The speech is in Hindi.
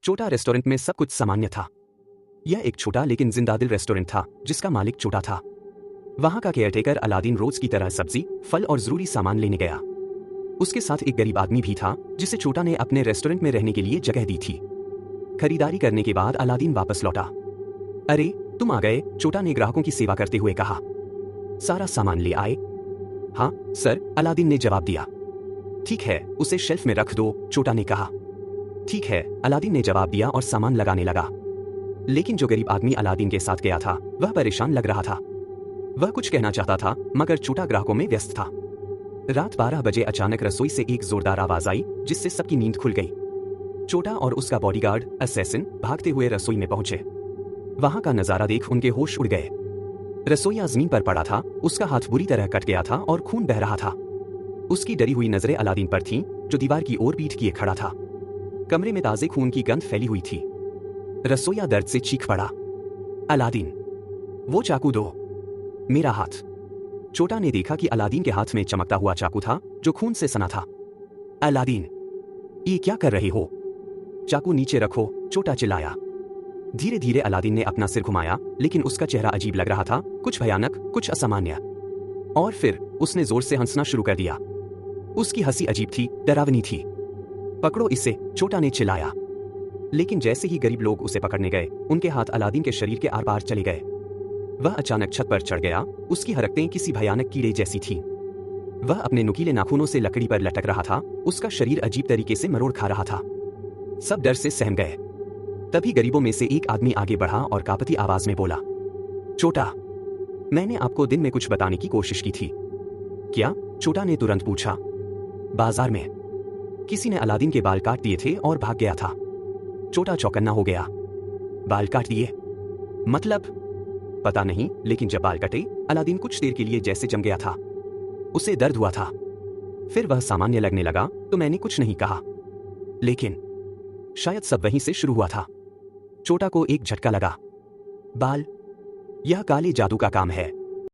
छोटा रेस्टोरेंट में सब कुछ सामान्य था। यह एक छोटा लेकिन जिंदादिल रेस्टोरेंट था जिसका मालिक छोटा था। वहां का केयरटेकर अलादीन रोज की तरह सब्जी, फल और जरूरी सामान लेने गया। उसके साथ एक गरीब आदमी भी था जिसे छोटा ने अपने रेस्टोरेंट में रहने के लिए जगह दी थी। खरीदारी करने के बाद अलादीन वापस लौटा। अरे तुम आ गए, छोटा ने ग्राहकों की सेवा करते हुए कहा। सारा सामान ले आए? हाँ सर, अलादीन ने जवाब दिया। ठीक है, उसे शेल्फ में रख दो, छोटा ने कहा। ठीक है, अलादीन ने जवाब दिया और सामान लगाने लगा। लेकिन जो गरीब आदमी अलादीन के साथ गया था वह परेशान लग रहा था। वह कुछ कहना चाहता था मगर छोटा ग्राहकों में व्यस्त था। रात 12 बजे अचानक रसोई से एक जोरदार आवाज आई जिससे सबकी नींद खुल गई। छोटा और उसका बॉडीगार्ड असैसिन भागते हुए रसोई में पहुंचे। वहां का नजारा देख उनके होश उड़ गए। रसोइया जमीन पर पड़ा था, उसका हाथ बुरी तरह कट गया था और खून बह रहा था। उसकी डरी हुई नजरें अलादीन पर थीं, जो दीवार की ओर पीठ किए खड़ा था। कमरे में ताजे खून की गंध फैली हुई थी। रसोइया दर्द से चीख पड़ा। अलादीन, वो चाकू दो। मेरा हाथ। छोटा ने देखा कि अलादीन के हाथ में चमकता हुआ चाकू था जो खून से सना था। अलादीन, ये क्या कर रहे हो? चाकू नीचे रखो, छोटा चिल्लाया। धीरे धीरे अलादीन ने अपना सिर घुमाया, लेकिन उसका चेहरा अजीब लग रहा था, कुछ भयानक, कुछ असामान्य। और फिर उसने जोर से हंसना शुरू कर दिया। उसकी हंसी अजीब थी, डरावनी थी। पकड़ो इसे, छोटा ने चिल्लाया। लेकिन जैसे ही गरीब लोग उसे पकड़ने गए, उनके हाथ अलादीन के शरीर के आर पार चले गए। वह अचानक छत पर चढ़ गया, उसकी हरकतें किसी भयानक कीड़े जैसी थीं। वह अपने नुकीले नाखूनों से लकड़ी पर लटक रहा था, उसका शरीर अजीब तरीके से मरोड़ खा रहा था। सब डर से सहम गए। तभी गरीबों में से एक आदमी आगे बढ़ा और कांपती आवाज में बोला, छोटा, मैंने आपको दिन में कुछ बताने की कोशिश की थी। क्या? छोटा ने तुरंत पूछा। बाजार में किसी ने अलादीन के बाल काट दिए थे और भाग गया था। छोटा चौकन्ना हो गया। बाल काट दिए? मतलब? पता नहीं, लेकिन जब बाल कटे अलादीन कुछ देर के लिए जैसे जम गया था। उसे दर्द हुआ था। फिर वह सामान्य लगने लगा तो मैंने कुछ नहीं कहा। लेकिन शायद सब वहीं से शुरू हुआ था। छोटा को एक झटका लगा। बाल, यह काले जादू का काम है।